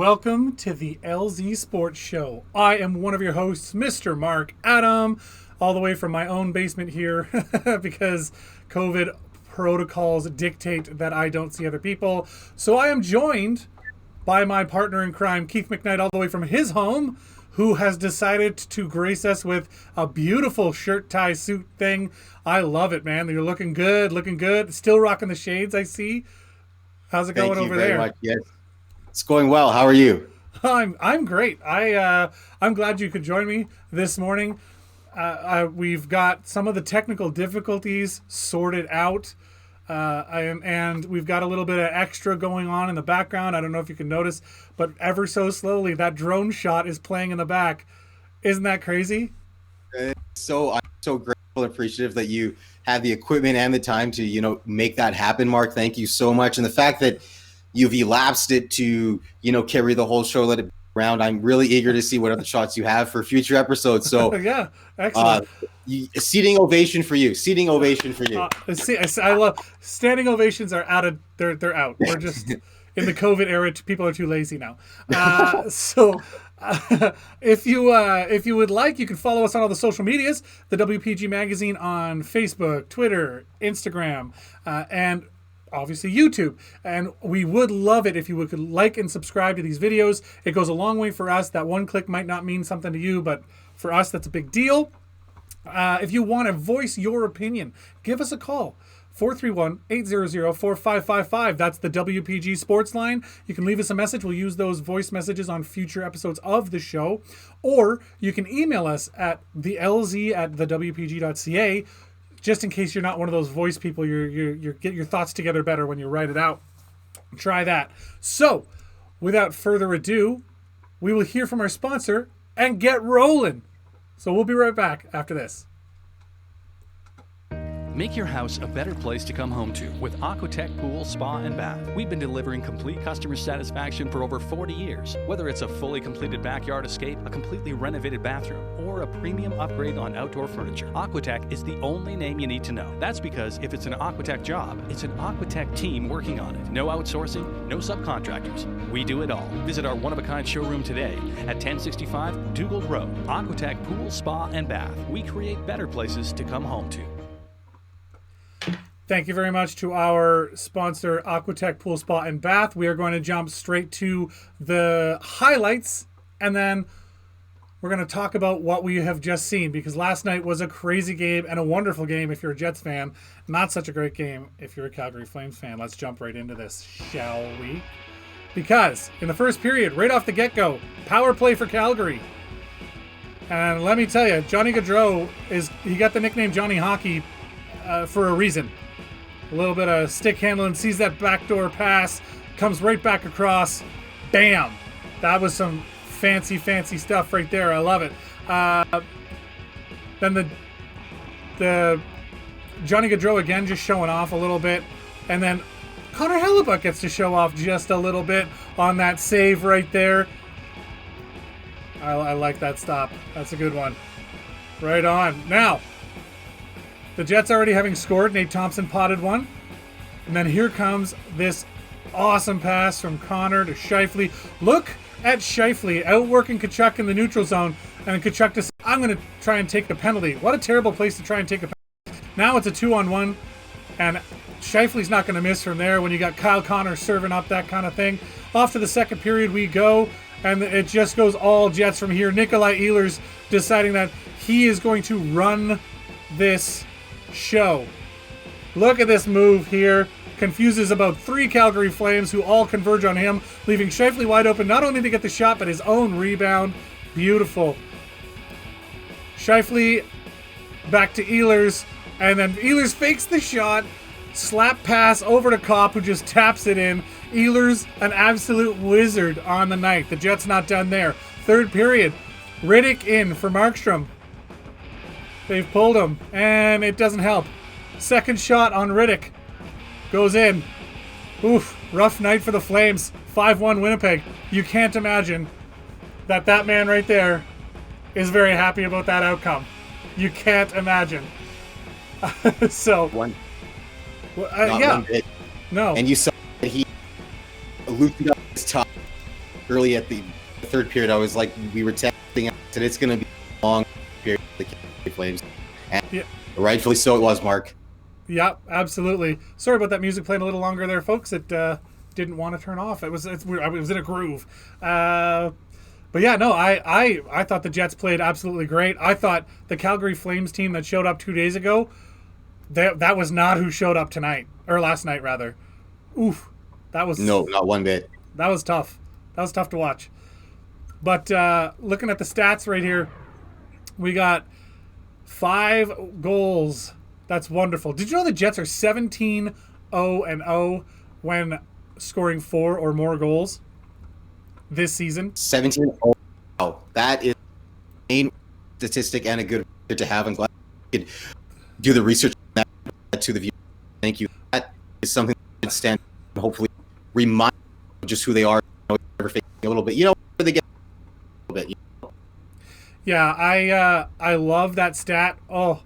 welcome to the LZ Sports Show. I am one of your hosts, Mr. Mark Adam, all the way from my own basement here because COVID protocols dictate that I don't see other people. So I am joined by my partner in crime, Keith McKnight, all the way from his home, who has decided to grace us with a beautiful shirt tie suit thing. I love it, man. You're looking good, Still rocking the shades, I see. How's it going over there? Much. Yes. It's going well. How are you? I'm great. I'm glad you could join me this morning. We've got some of the technical difficulties sorted out. And we've got a little bit of extra going on in the background. I don't know if you can notice, but ever so slowly that drone shot is playing in the back. Isn't that crazy? I'm so grateful and appreciative that you have the equipment and the time to, make that happen, Mark. Thank you so much. And the fact that you've elapsed it to, carry the whole show, let it around. I'm really eager to see what other shots you have for future episodes. So yeah, excellent. Seating ovation for you. I love standing ovations are out of they're out. We're just in the COVID era. People are too lazy now. If you would like, you can follow us on all the social medias. The WPG Magazine on Facebook, Twitter, Instagram, and obviously YouTube. And we would love it if you would like and subscribe to these videos. It goes a long way for us. That one click might not mean something to you, but for us, that's a big deal. If you want to voice your opinion, give us a call. 431-800-4555. That's the WPG Sports line. You can leave us a message. We'll use those voice messages on future episodes of the show. Or you can email us at thelz@thewpg.ca. Just in case you're not one of those voice people, you get your thoughts together better when you write it out. Try that. So, without further ado, we will hear from our sponsor and get rolling. So we'll be right back after this. Make your house a better place to come home to with Aquatech Pool, Spa, and Bath. We've been delivering complete customer satisfaction for over 40 years. Whether it's a fully completed backyard escape, a completely renovated bathroom, or a premium upgrade on outdoor furniture, Aquatech is the only name you need to know. That's because if it's an Aquatech job, it's an Aquatech team working on it. No outsourcing, no subcontractors. We do it all. Visit our one-of-a-kind showroom today at 1065 Dugald Road. Aquatech Pool, Spa, and Bath. We create better places to come home to. Thank you very much to our sponsor, Aquatech Pool Spa and Bath. We are going to jump straight to the highlights, and then we're going to talk about what we have just seen, because last night was a crazy game and a wonderful game if you're a Jets fan. Not such a great game if you're a Calgary Flames fan. Let's jump right into this, shall we? Because in the first period, right off the get-go, power play for Calgary. And let me tell you, Johnny Gaudreau, he got the nickname Johnny Hockey for a reason. A little bit of stick handling, sees that backdoor pass, comes right back across. Bam! That was some fancy stuff right there. I love it. Then the Johnny Gaudreau again just showing off a little bit. And then Connor Hellebuyck gets to show off just a little bit on that save right there. I like that stop. That's a good one. Right on. Now, the Jets already having scored. Nate Thompson potted one. And then here comes this awesome pass from Connor to Scheifele. Look at Scheifele outworking Tkachuk in the neutral zone. And Tkachuk just, I'm going to try and take the penalty. What a terrible place to try and take a penalty. Now it's a 2-on-1. And Scheifele's not going to miss from there when you got Kyle Connor serving up that kind of thing. Off to the second period we go. And it just goes all Jets from here. Nikolai Ehlers deciding that he is going to run this show. Look at this move here. Confuses about 3 Calgary Flames who all converge on him, leaving Scheifele wide open not only to get the shot but his own rebound. Beautiful. Scheifele back to Ehlers, and then Ehlers fakes the shot. Slap pass over to Kopp, who just taps it in. Ehlers, an absolute wizard on the night. The Jets not done there. Third period. Riddick in for Markstrom. They've pulled him, and it doesn't help. Second shot on Riddick. Goes in. Oof, rough night for the Flames. 5-1 Winnipeg. You can't imagine that man right there is very happy about that outcome. You can't imagine. So, Not yeah. one bit. No. And you saw that he loosened up his top early at the third period, I was like, we were testing it, and it's going to be a long period for the Calgary Flames. And rightfully so it was, Mark. Yeah, absolutely. Sorry about that music playing a little longer there, folks. It didn't want to turn off. It was in a groove. But yeah, no, I thought the Jets played absolutely great. I thought the Calgary Flames team that showed up 2 days ago, that was not who showed up tonight, or last night rather. Oof, that was no, not one bit. That was tough. That was tough to watch. But looking at the stats right here, we got 5 goals. That's wonderful. Did you know the Jets are 17-0-0 when scoring 4 or more goals this season? 17. Oh, that is a statistic and a good to have. I'm glad you could do the research on that to the view. Thank you. That is something that can stand and hopefully remind just who they are. A little bit, where they get a little bit. Yeah, I love that stat. Oh,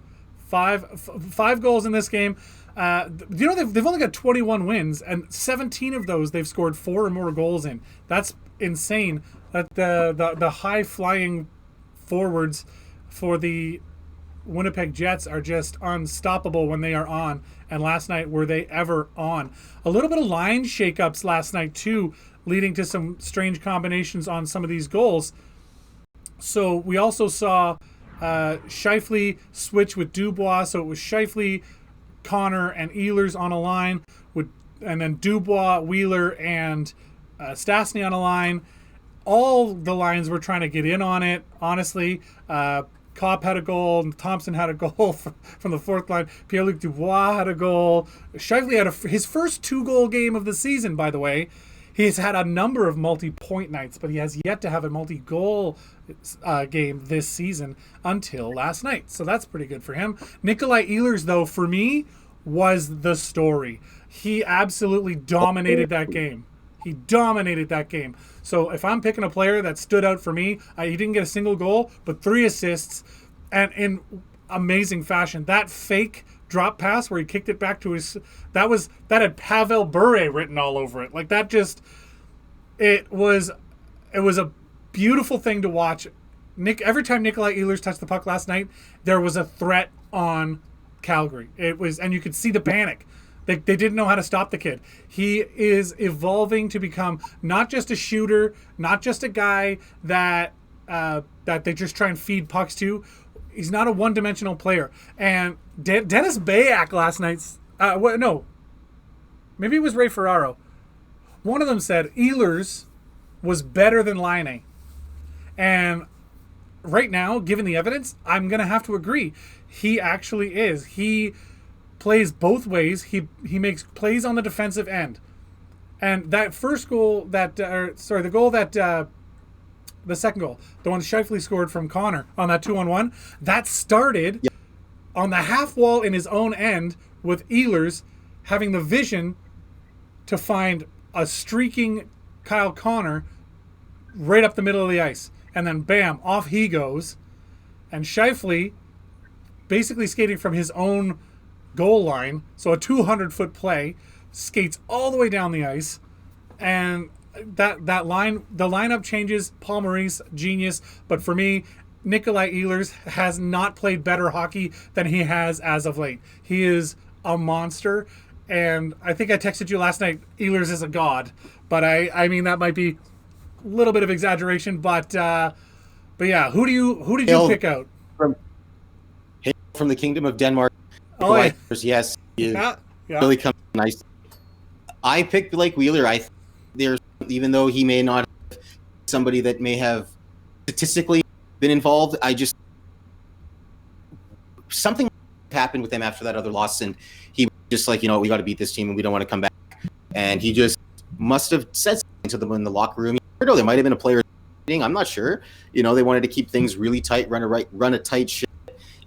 five goals in this game. They've only got 21 wins, and 17 of those they've scored 4 or more goals in. That's insane. That the high flying forwards for the Winnipeg Jets are just unstoppable when they are on. And last night, were they ever on? A little bit of line shakeups last night too, leading to some strange combinations on some of these goals. So we also saw Scheifele switch with Dubois. So it was Scheifele, Connor, and Ehlers on a line, and then Dubois, Wheeler, and Stastny on a line. All the lines were trying to get in on it, honestly. Copp had a goal, and Thompson had a goal from the fourth line. Pierre-Luc Dubois had a goal. Scheifele had his first 2-goal game of the season, by the way. He's had a number of multi-point nights, but he has yet to have a multi-goal game this season until last night. So that's pretty good for him. Nikolai Ehlers, though, for me, was the story. He absolutely dominated that game. He dominated that game. So if I'm picking a player that stood out for me, he didn't get a single goal, but 3 assists, and in amazing fashion. That fake drop pass where he kicked it back to his, that had Pavel Bure written all over it. Like that just, it was a beautiful thing to watch. Every time Nikolai Ehlers touched the puck last night, there was a threat on Calgary. It was, and you could see the panic. They didn't know how to stop the kid. He is evolving to become not just a shooter, not just a guy that they just try and feed pucks to. He's not a one-dimensional player. And Dennis Bayak last night, maybe it was Ray Ferraro. One of them said Ehlers was better than Laine. And right now, given the evidence, I'm going to have to agree. He actually is. He plays both ways. He makes plays on the defensive end. And that first goal the second goal, the one Scheifele scored from Connor on that 2-on-1, that started on the half wall in his own end with Ehlers having the vision to find a streaking Kyle Connor right up the middle of the ice. And then bam, off he goes. And Scheifele, basically skating from his own goal line, so a 200-foot play, skates all the way down the ice, and the lineup changes. Paul Maurice, genius, but for me, Nikolai Ehlers has not played better hockey than he has as of late. He is a monster, and I think I texted you last night, Ehlers is a god, but I mean that might be a little bit of exaggeration, but yeah, who did you pick out? From the Kingdom of Denmark. Oh, yeah. Yes, yeah. Really comes nice. I picked Blake Wheeler. Even though he may not have somebody that may have statistically been involved, something happened with him after that other loss, and he was just like, we got to beat this team, and we don't want to come back. And he just must have said something to them in the locker room. There might have been a player meeting. I'm not sure. They wanted to keep things really tight, run a tight ship,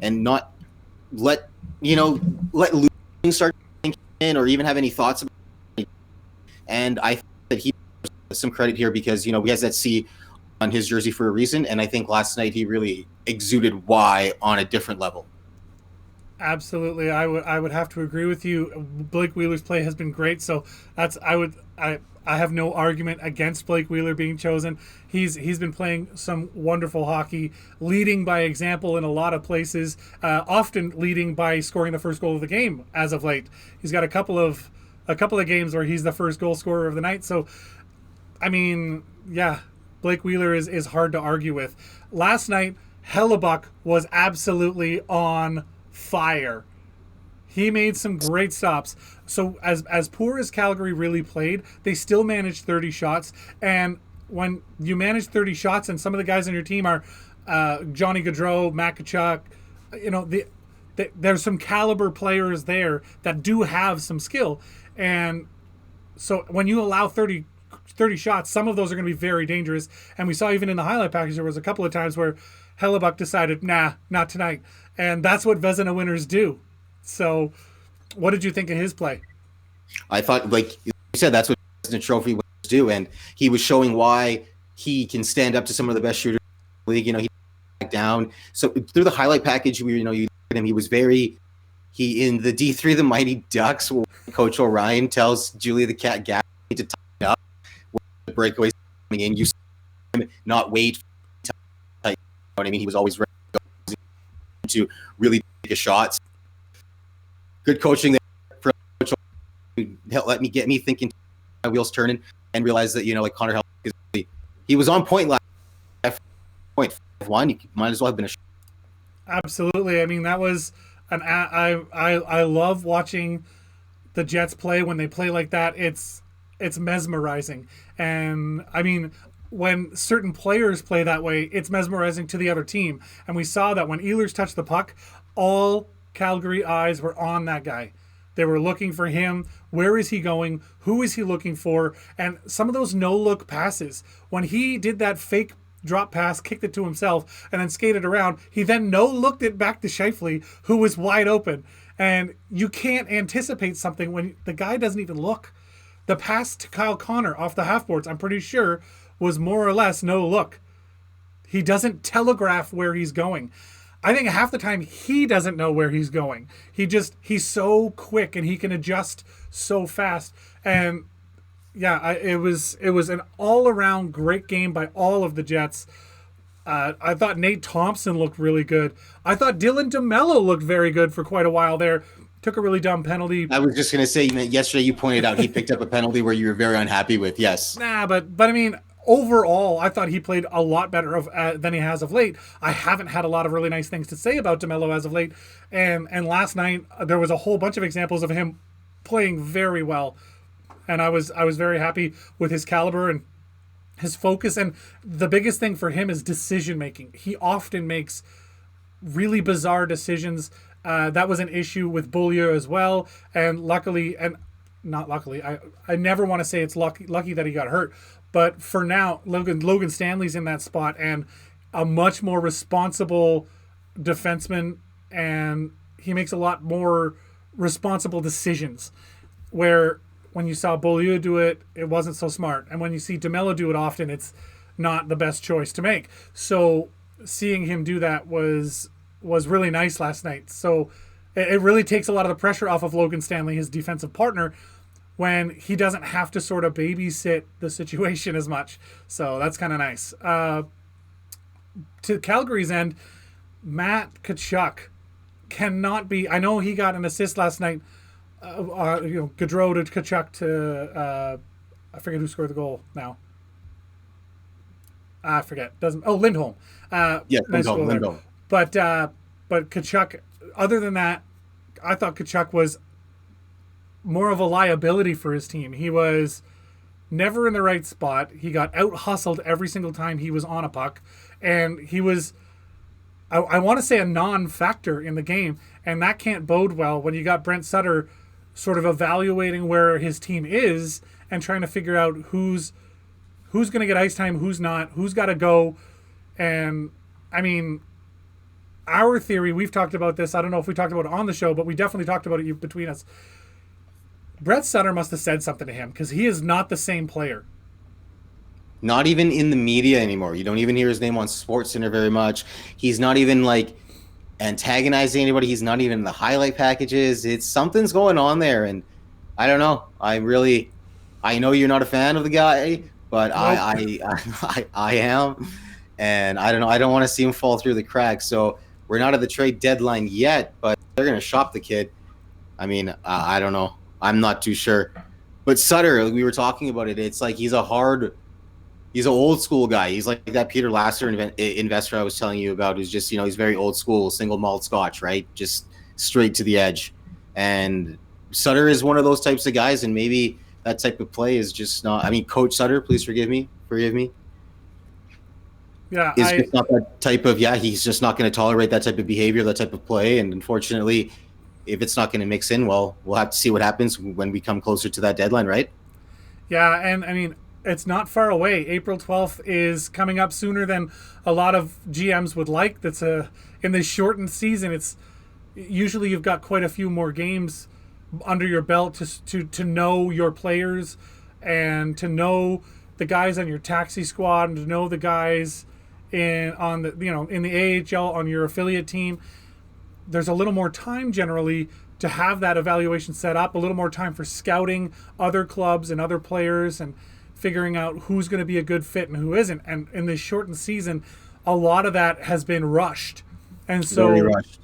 and not let losing start thinking in or even have any thoughts about it. And I think that he has some credit here because, he has that C on his jersey for a reason. And I think last night he really exuded Y on a different level. Absolutely, I would have to agree with you. Blake Wheeler's play has been great, so I have no argument against Blake Wheeler being chosen. He's been playing some wonderful hockey, leading by example in a lot of places, often leading by scoring the first goal of the game as of late. He's got a couple of games where he's the first goal scorer of the night. So, I mean, yeah, Blake Wheeler is hard to argue with. Last night, Hellebuck was absolutely on fire. He made some great stops. So as poor as Calgary really played, they still managed 30 shots. And when you manage 30 shots and some of the guys on your team are Johnny Gaudreau, Matt Tkachuk, there's some caliber players there that do have some skill. And so when you allow 30 shots, some of those are going to be very dangerous. And we saw even in the highlight package, there was a couple of times where Hellebuck decided, nah, not tonight. And that's what Vezina winners do. So what did you think of his play? I thought, like you said, that's what Vezina Trophy winners do. And he was showing why he can stand up to some of the best shooters in the league. You know, he back down. So through the highlight package, you look at him, he was in the D3, the Mighty Ducks, Coach O'Ryan tells Julia the Cat Gap to tie up when the breakaways coming in. You see him not wait. You know what I mean? He was always ready to really take a shot. Good coaching there from Coach O'Ryan to let me get me thinking, my wheels turning, and realize that, you know, like Connor Hellebuck, he was on point last point 1. He might as well have been a shot. Absolutely. I mean, that was I love watching the Jets play. When they play like that, it's mesmerizing. And I mean, when certain players play that way, it's mesmerizing to the other team. And we saw that when Ehlers touched the puck, all Calgary eyes were on that guy. They were looking for him. Where is he going? Who is he looking for? And some of those no-look passes, when he did that fake drop pass, kicked it to himself, and then skated around, he then no-looked it back to Scheifele, who was wide open. And you can't anticipate something when the guy doesn't even look. The pass to Kyle Connor off the half-boards, I'm pretty sure, was more or less no look. He doesn't telegraph where he's going. I think half the time he doesn't know where he's going. He's so quick and he can adjust so fast. And yeah, it was an all-around great game by all of the Jets. I thought Nate Thompson looked really good. I thought Dylan DeMello looked very good for quite a while there. Took a really dumb penalty. I was just going to say, yesterday you pointed out he picked up a penalty where you were very unhappy with. Yes. But I mean, overall, I thought he played a lot better than he has of late. I haven't had a lot of really nice things to say about DeMello as of late. And last night, there was a whole bunch of examples of him playing very well. And I was very happy with his caliber and his focus. And the biggest thing for him is decision making. He often makes really bizarre decisions. That was an issue with Beaulieu as well. And luckily, and not luckily, I never want to say it's lucky that he got hurt. But for now, Logan Stanley's in that spot and a much more responsible defenseman. And he makes a lot more responsible decisions. Where when you saw Beaulieu do it, it wasn't so smart. And when you see DeMello do it often, it's not the best choice to make. So seeing him do that was really nice last night. So it really takes a lot of the pressure off of Logan Stanley, his defensive partner, when he doesn't have to sort of babysit the situation as much. So that's kind of nice. To Calgary's end, Matt Tkachuk cannot be... I know he got an assist last night. Gaudreau to Tkachuk to... I forget who scored the goal now. I forget. Lindholm. Yes, nice Lindholm. But Tkachuk, other than that, I thought Tkachuk was more of a liability for his team. He was never in the right spot. He got out-hustled every single time he was on a puck. And he was, I want to say, a non-factor in the game. And that can't bode well when you got Brent Sutter sort of evaluating where his team is and trying to figure out who's going to get ice time, who's not, who's got to go. And, I mean, our theory, we've talked about this. I don't know if we talked about it on the show, but we definitely talked about it between us. Brett Sutter must have said something to him because he is not the same player. Not even in the media anymore. You don't even hear his name on SportsCenter very much. He's not even antagonizing anybody. He's not even in the highlight packages. It's something's going on there, and I don't know. I know you're not a fan of the guy, but Nope. I am, and I don't know. I don't want to see him fall through the cracks. So we're not at the trade deadline yet, but they're going to shop the kid. I mean, I don't know. I'm not too sure. But Sutter, we were talking about it. It's like he's an old school guy. He's like that Peter Lasser investor I was telling you about, who's just, he's very old school, single malt Scotch, right? Just straight to the edge. And Sutter is one of those types of guys, and maybe that type of play is just not. I mean, Coach Sutter, please forgive me. Yeah, Is just not that type of. Yeah, he's just not going to tolerate that type of behavior, that type of play, and unfortunately, if it's not going to mix in, well, we'll have to see what happens when we come closer to that deadline, right? Yeah, and I mean, it's not far away. April 12th is coming up sooner than a lot of GMs would like. That's in this shortened season. It's usually you've got quite a few more games under your belt to know your players and to know the guys on your taxi squad and to know the guys in the AHL on your affiliate team. There's a little more time generally to have that evaluation set up, a little more time for scouting other clubs and other players and figuring out who's going to be a good fit and who isn't. And in this shortened season, a lot of that has been rushed. And so Very rushed.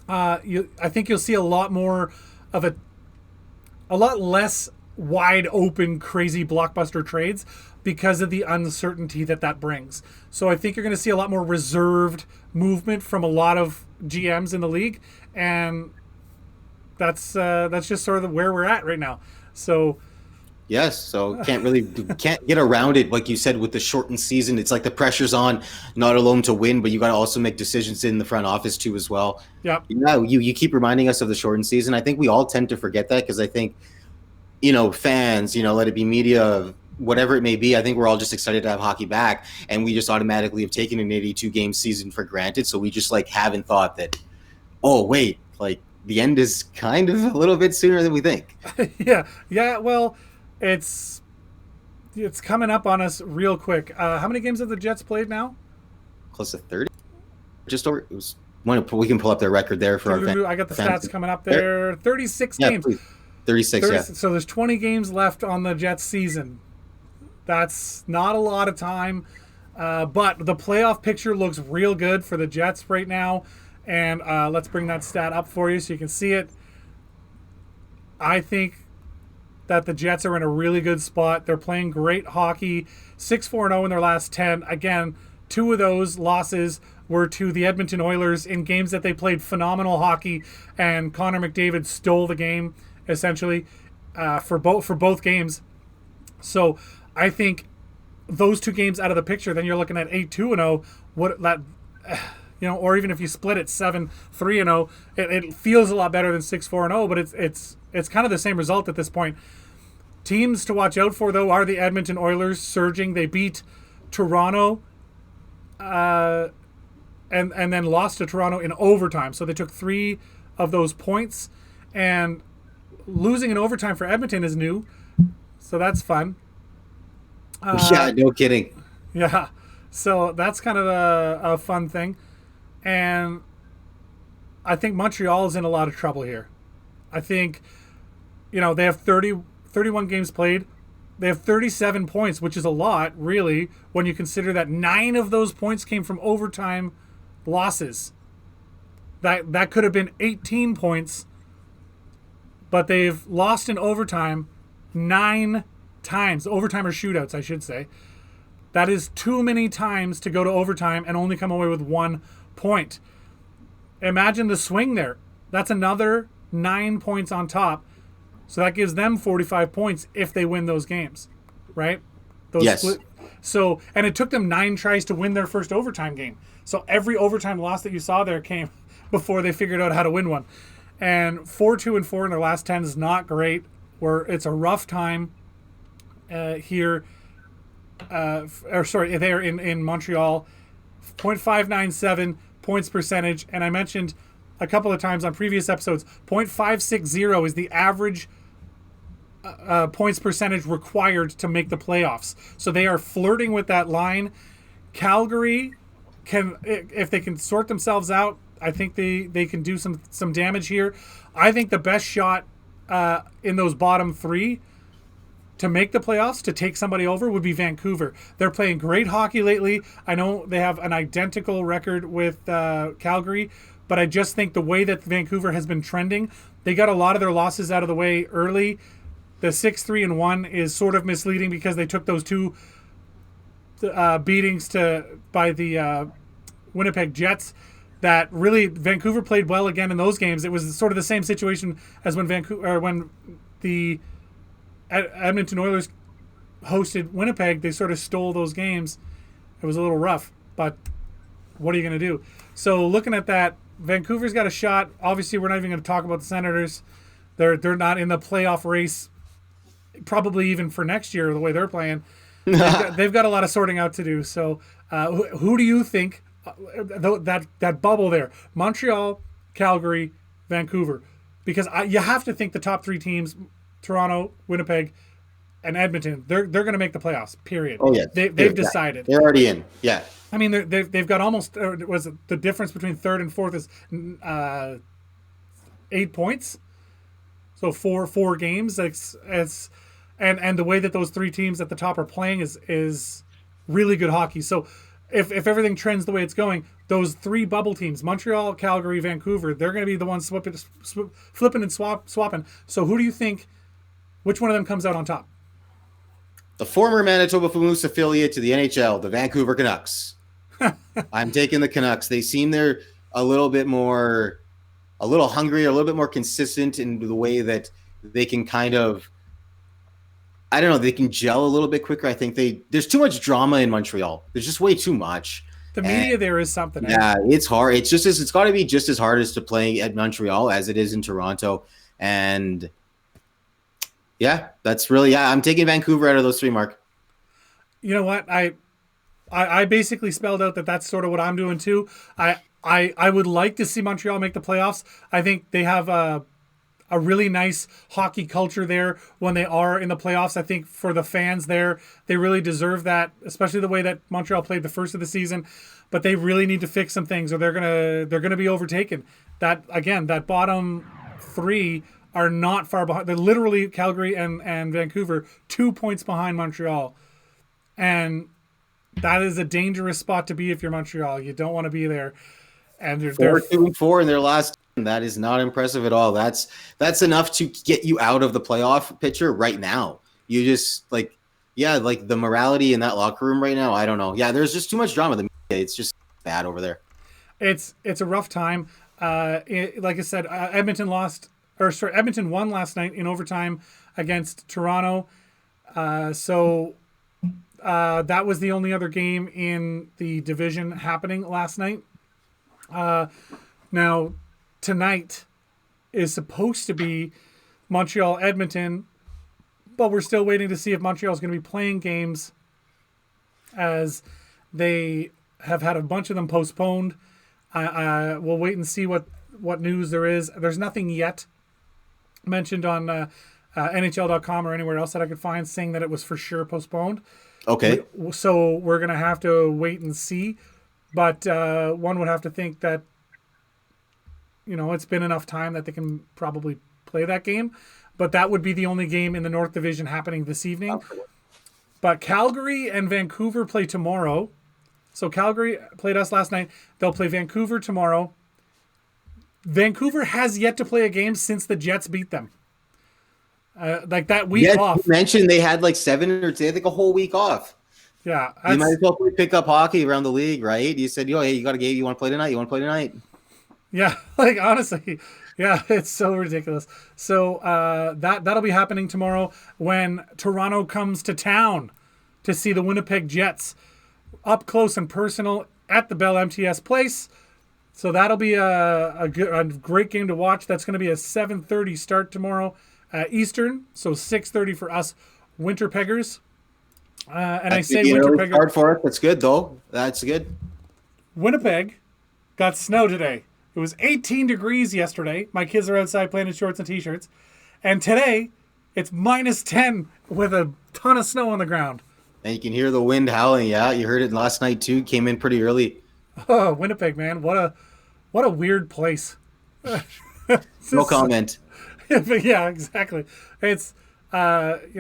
I think you'll see a lot more of a lot less wide open, crazy blockbuster trades because of the uncertainty that brings. So I think you're going to see a lot more reserved movement from a lot of GMs in the league, and that's just sort of where we're at right now. So yes, so can't get around it. Like you said, with the shortened season, it's like the pressure's on, not alone to win, but you got to also make decisions in the front office too as well. yeah, You keep reminding us of the shortened season. I think we all tend to forget that because I think, fans, let it be media, whatever it may be, I think we're all just excited to have hockey back, and we just automatically have taken an 82-game season for granted. So we just haven't thought that, oh wait, the end is kind of a little bit sooner than we think. yeah. Well, it's coming up on us real quick. How many games have the Jets played now? Close to 30, just over. It was. We can pull up their record there for our. I got the stats coming up there. 36 games. Please. 36. Yeah. So there's 20 games left on the Jets season. That's not a lot of time, but the playoff picture looks real good for the Jets right now. And let's bring that stat up for you so you can see it. I think that the Jets are in a really good spot. They're playing great hockey, 6-4-0 in their last 10. Again, 2 of those losses were to the Edmonton Oilers in games that they played phenomenal hockey, and Connor McDavid stole the game essentially for both games. So I think those 2 games out of the picture, then you're looking at 8-2-0. Or even if you split it 7-3-0, it feels a lot better than 6-4-0. But it's kind of the same result at this point. Teams to watch out for though are the Edmonton Oilers surging. They beat Toronto, and then lost to Toronto in overtime. So they took 3 of those points, and losing in overtime for Edmonton is new. So that's fun. Yeah, no kidding. Yeah, so that's kind of a fun thing. And I think Montreal is in a lot of trouble here. I think, they have 31 games played. They have 37 points, which is a lot, really, when you consider that 9 of those points came from overtime losses. That could have been 18 points, but they've lost in overtime 9 times. Overtime or shootouts, I should say. That is too many times to go to overtime and only come away with 1 point. Imagine the swing there. That's another 9 points on top. So that gives them 45 points if they win those games, right? Yes. So, and it took them 9 tries to win their first overtime game. So every overtime loss that you saw there came before they figured out how to win one. And 4-2-4 in their last 10 is not great. It's a rough time here. They're in Montreal. .597 points percentage, and I mentioned a couple of times on previous episodes, .560 is the average points percentage required to make the playoffs. So they are flirting with that line. Calgary if they can sort themselves out, I think they can do some damage here. I think the best shot in those bottom three to make the playoffs, to take somebody over, would be Vancouver. They're playing great hockey lately. I know they have an identical record with Calgary, but I just think the way that Vancouver has been trending, they got a lot of their losses out of the way early. The 6-3-1 is sort of misleading because they took those two beatings by the Winnipeg Jets. That really Vancouver played well again in those games. It was sort of the same situation as when the Edmonton Oilers hosted Winnipeg. They sort of stole those games. It was a little rough, but what are you going to do? So looking at that, Vancouver's got a shot. Obviously, we're not even going to talk about the Senators. They're not in the playoff race, probably even for next year, the way they're playing. They've got a lot of sorting out to do. So who do you think, that bubble there, Montreal, Calgary, Vancouver, because you have to think the top three teams, Toronto, Winnipeg, and Edmonton, they're going to make the playoffs, period. Oh, yeah. They've decided. They're already in, yeah. I mean, they've got almost, was it the difference between third and fourth is 8 points? So four games. And the way that those three teams at the top are playing is really good hockey. So if everything trends the way it's going, those three bubble teams, Montreal, Calgary, Vancouver, they're going to be the ones flipping and swapping. So who do you think, which one of them comes out on top? The former Manitoba Moose affiliate to the NHL, the Vancouver Canucks. I'm taking the Canucks. They seem they're a little hungry, a little bit more consistent in the way that they can kind of, I don't know, they can gel a little bit quicker. I think there's too much drama in Montreal. There's just way too much. The media there is something. Yeah, it's hard. It's got to be just as hard as to play at Montreal as it is in Toronto. And yeah, that's really, I'm taking Vancouver out of those three, Mark. You know what? I basically spelled out that's sort of what I'm doing too. I would like to see Montreal make the playoffs. I think they have a really nice hockey culture there when they are in the playoffs. I think for the fans there, they really deserve that, especially the way that Montreal played the first of the season. But they really need to fix some things, or they're gonna be overtaken. That bottom three are not far behind. They're literally Calgary and Vancouver 2 points behind Montreal, and that is a dangerous spot to be if you're Montreal. You don't want to be there. And they're 4-2-4 in their last. That is not impressive at all. That's enough to get you out of the playoff picture right now. You just like the morality in that locker room right now. I don't know. Yeah, there's just too much drama. The media, it's just bad over there. It's a rough time. Like I said, Edmonton won last night in overtime against Toronto. So that was the only other game in the division happening last night. Now, tonight is supposed to be Montreal-Edmonton, but we're still waiting to see if Montreal is going to be playing games, as they have had a bunch of them postponed. We'll wait and see what news there is. There's nothing yet mentioned on NHL.com or anywhere else that I could find saying that it was for sure postponed. Okay. So we're going to have to wait and see. But one would have to think that, it's been enough time that they can probably play that game. But that would be the only game in the North Division happening this evening. Okay. But Calgary and Vancouver play tomorrow. So Calgary played us last night. They'll play Vancouver tomorrow. Vancouver has yet to play a game since the Jets beat them. Like that week off. You mentioned they had like 7 or 10, I think a whole week off. Yeah. You might as well pick up hockey around the league, right? You said, hey, you got a game. You want to play tonight? Yeah. Like, honestly, yeah, it's so ridiculous. So that'll be happening tomorrow when Toronto comes to town to see the Winnipeg Jets up close and personal at the Bell MTS Place. So that'll be a great game to watch. That's going to be a 7:30 start tomorrow Eastern. So 6:30 for us Winterpeggers. And I say Winnipeg. Hard for it. That's good, though. That's good. Winnipeg got snow today. It was 18 degrees yesterday. My kids are outside playing in shorts and t-shirts. And today, it's -10 with a ton of snow on the ground. And you can hear the wind howling. Yeah, you heard it last night, too. Came in pretty early. Oh, Winnipeg, man. What What a weird place. No comment. But yeah, exactly. It's it's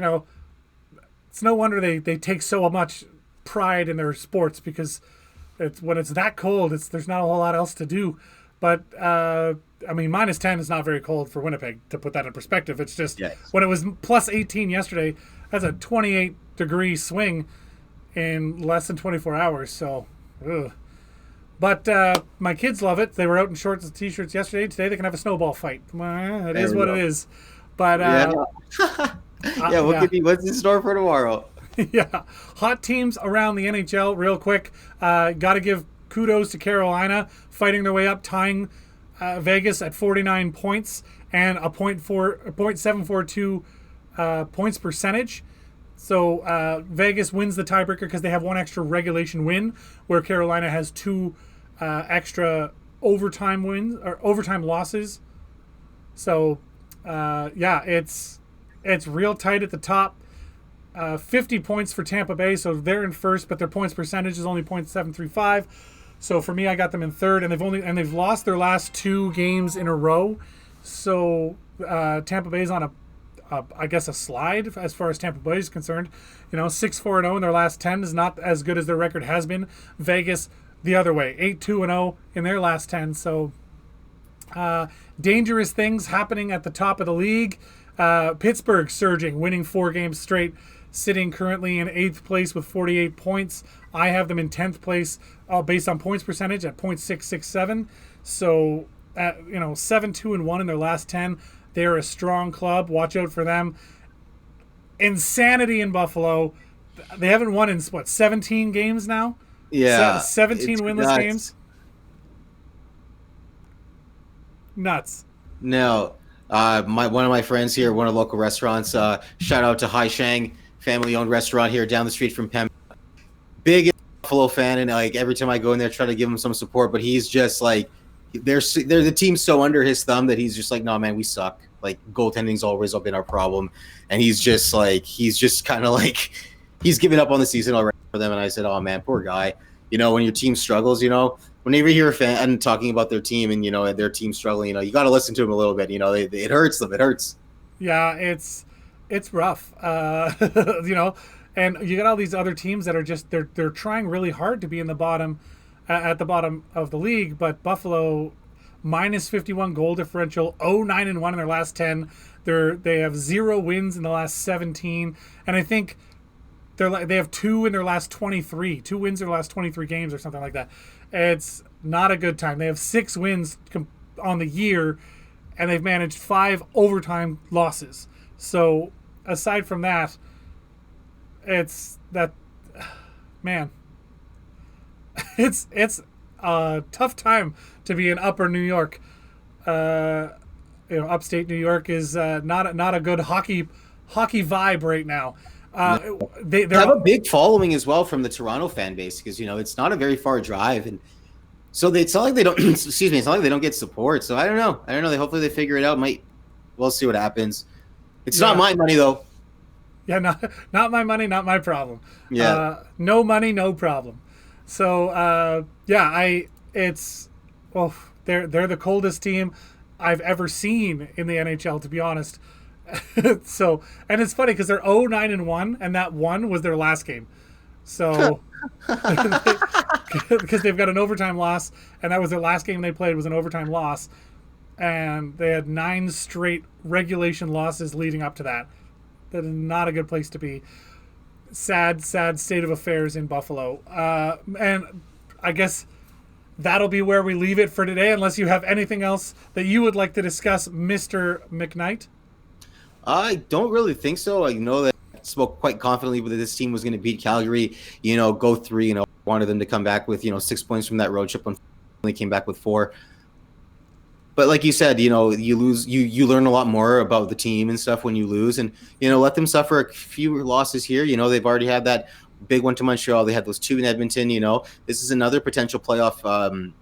no wonder they take so much pride in their sports, because it's when it's that cold, there's not a whole lot else to do. But I mean, -10 is not very cold for Winnipeg, to put that in perspective. It's just when it was plus 18 yesterday, that's a 28-degree swing in less than 24 hours. So, ugh. But my kids love it. They were out in shorts and t-shirts yesterday. Today they can have a snowball fight. It is what it is. But what's in store for tomorrow? Yeah, hot teams around the NHL real quick. Got to give kudos to Carolina, fighting their way up, tying Vegas at 49 points and a .742 points percentage. So Vegas wins the tiebreaker because they have one extra regulation win, where Carolina has two extra overtime wins or overtime losses. So it's real tight at the top. 50 points for Tampa Bay, so they're in first, but their points percentage is only .735. So for me, I got them in third, and they've lost their last 2 games in a row. So Tampa Bay's on a slide as far as Tampa Bay is concerned. 6-4-0 in their last 10 is not as good as their record has been. Vegas the other way, 8-2-0 in their last 10. So dangerous things happening at the top of the league. Pittsburgh surging, winning 4 games straight, sitting currently in 8th place with 48 points. I have them in 10th place based on points percentage at .667. So, 7-2-1 in their last 10. They're a strong club. Watch out for them. Insanity in Buffalo. They haven't won in 17 games now? Yeah. 17 winless games? Nuts. No. One of my friends here, one of the local restaurants, shout out to Hai Shang, family-owned restaurant here down the street from Pem. Big Buffalo fan, and like every time I go in there, try to give him some support, but he's just like, they're the team's so under his thumb that he's just like, no man, we suck. Like goaltending's always been our problem, and he's just kind of like he's given up on the season already for them. And I said, oh man, poor guy. When your team struggles, whenever you hear a fan talking about their team and their team struggling, you got to listen to them a little bit. It hurts them. It hurts. Yeah, it's rough. And you got all these other teams that are just they're trying really hard to be in the bottom at the bottom of the league, but Buffalo -51 goal differential, 0-9-1 in their last 10. They have 0 wins in the last 17, and I think they have 2 in their last 23. 2 wins in their last 23 games or something like that. It's not a good time. They have 6 wins on the year, and they've managed 5 overtime losses. So aside from that, it's that, man, it's a tough time to be in Upper New York. Upstate New York is not a good hockey vibe right now. They have a big following as well from the Toronto fan base, because it's not a very far drive, and so it's not like they don't. Excuse me, it's not like they don't get support. So I don't know. Hopefully they figure it out. We'll see what happens. It's not my money though. Yeah, not my money, not my problem. Yeah, no money, no problem. So they're the coldest team I've ever seen in the NHL, to be honest. So, and it's funny because they're 0-9-1, and that 1 was their last game. So, because they've got an overtime loss, and that was their last game they played was an overtime loss, and they had 9 straight regulation losses leading up to that. That is not a good place to be. Sad state of affairs in Buffalo. And I guess that'll be where we leave it for today, unless you have anything else that you would like to discuss, Mr. McKnight. I don't really think so. I know that I spoke quite confidently that this team was going to beat Calgary, go 3, wanted them to come back with, 6 points from that road trip. Unfortunately came back with 4. But like you said, you lose, you learn a lot more about the team and stuff when you lose, and, let them suffer a few losses here. They've already had that big one to Montreal. They had those 2 in Edmonton. This is another potential playoff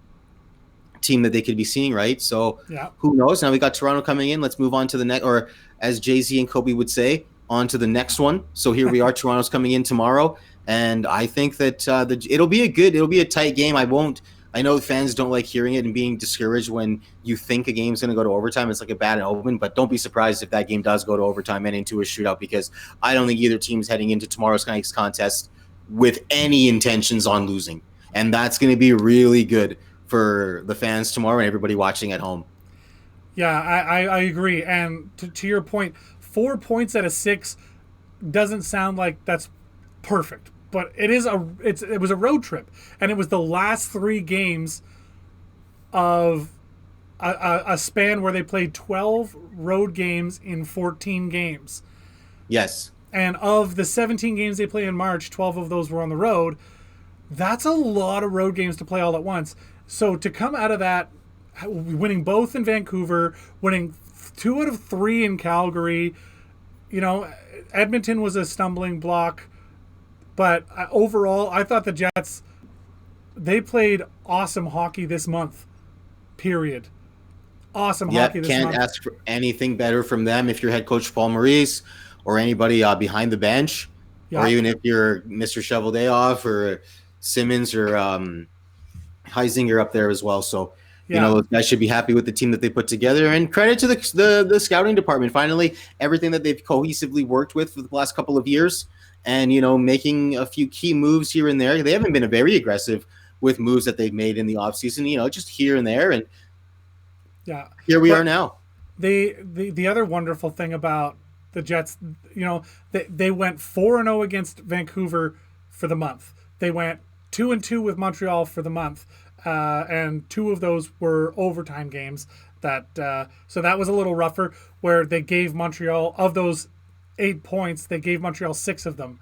team that they could be seeing, right? So Who knows? Now we got Toronto coming in. Let's move on to the next, or as Jay-Z and Kobe would say, on to the next one. So here we are. Toronto's coming in tomorrow, and I think that it'll be a tight game. I won't I know fans don't like hearing it and being discouraged when you think a game's going to go to overtime. It's like a bad omen, but don't be surprised if that game does go to overtime and into a shootout, because I don't think either team's heading into tomorrow's next contest with any intentions on losing. And that's going to be really good for the fans tomorrow and everybody watching at home. Yeah, I agree. And to your point, 4 points out of 6 doesn't sound like that's perfect, but it was a road trip, and it was the last 3 games of a span where they played 12 road games in 14 games. Yes. And of the 17 games they play in March, 12 of those were on the road. That's a lot of road games to play all at once. So to come out of that, winning both in Vancouver, winning 2 out of 3 in Calgary, Edmonton was a stumbling block. But overall, I thought the Jets, they played awesome hockey this month, period. Awesome hockey this month. Can't ask for anything better from them if you're head coach Paul Maurice or anybody behind the bench, or even if you're Mr. Shovel Day Off or Simmons or Heisinger up there as well. So, those guys should be happy with the team that they put together. And credit to the scouting department. Finally, everything that they've cohesively worked with for the last couple of years, and, making a few key moves here and there. They haven't been very aggressive with moves that they've made in the offseason, just here and there. And here we are now. The other wonderful thing about the Jets, they went 4-0 against Vancouver for the month. They went 2-2 with Montreal for the month. And 2 of those were overtime games. So that was a little rougher, where they gave Montreal, of those 8 points, they gave Montreal 6 of them,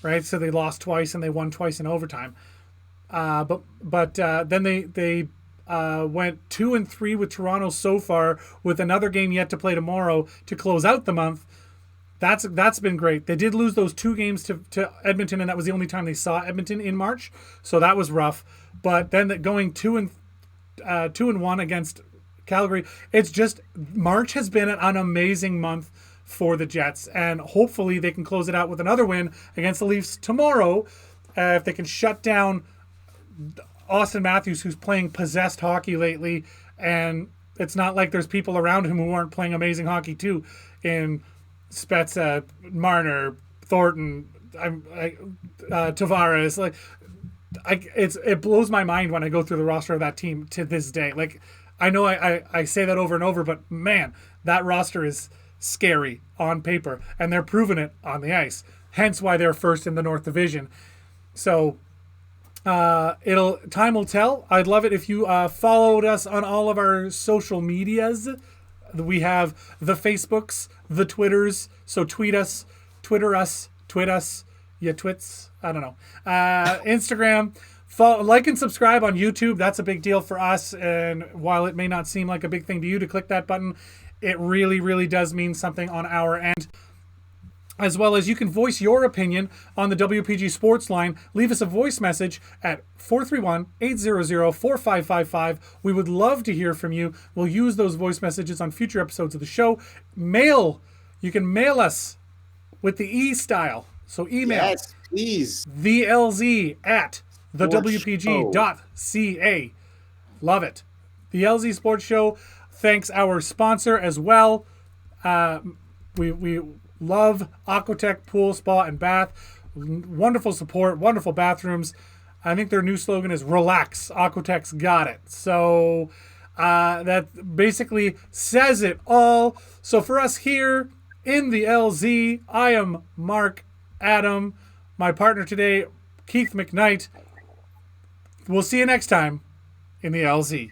right? So they lost twice and they won twice in overtime. But then they went 2-3 with Toronto so far, with another game yet to play tomorrow to close out the month. That's been great. They did lose those 2 games to Edmonton, and that was the only time they saw Edmonton in March. So that was rough. But then going 2-1 against Calgary, it's just, March has been an amazing month for the Jets, and hopefully they can close it out with another win against the Leafs tomorrow. If they can shut down Austin Matthews, who's playing possessed hockey lately, and it's not like there's people around him who aren't playing amazing hockey too, in Spezza, Marner, Thornton, Tavares. It blows my mind when I go through the roster of that team to this day. I know I say that over and over, but man, that roster is scary on paper, and they're proving it on the ice. Hence why they're first in the North Division. So time will tell. I'd love it if you followed us on all of our social medias. We have the Facebooks, the Twitters. So tweet us, Twitter us, tweet us, ya twits. I don't know. Instagram. Follow, like, and subscribe on YouTube. That's a big deal for us. And while it may not seem like a big thing to you to click that button, it really, really does mean something on our end. As well as you can voice your opinion on the WPG Sports line. Leave us a voice message at 431-800-4555. We would love to hear from you. We'll use those voice messages on future episodes of the show. You can mail us with the e-style. So email. Yes, please. TheLZ@thewpg.ca. Love it. The LZ Sports Show thanks our sponsor as well. We love Aquatech Pool, Spa, and Bath. Wonderful support, wonderful bathrooms. I think their new slogan is "Relax, Aquatech's got it." So that basically says it all. So for us here in the LZ, I am Mark Adam. My partner today, Keith McKnight. We'll see you next time in the LZ.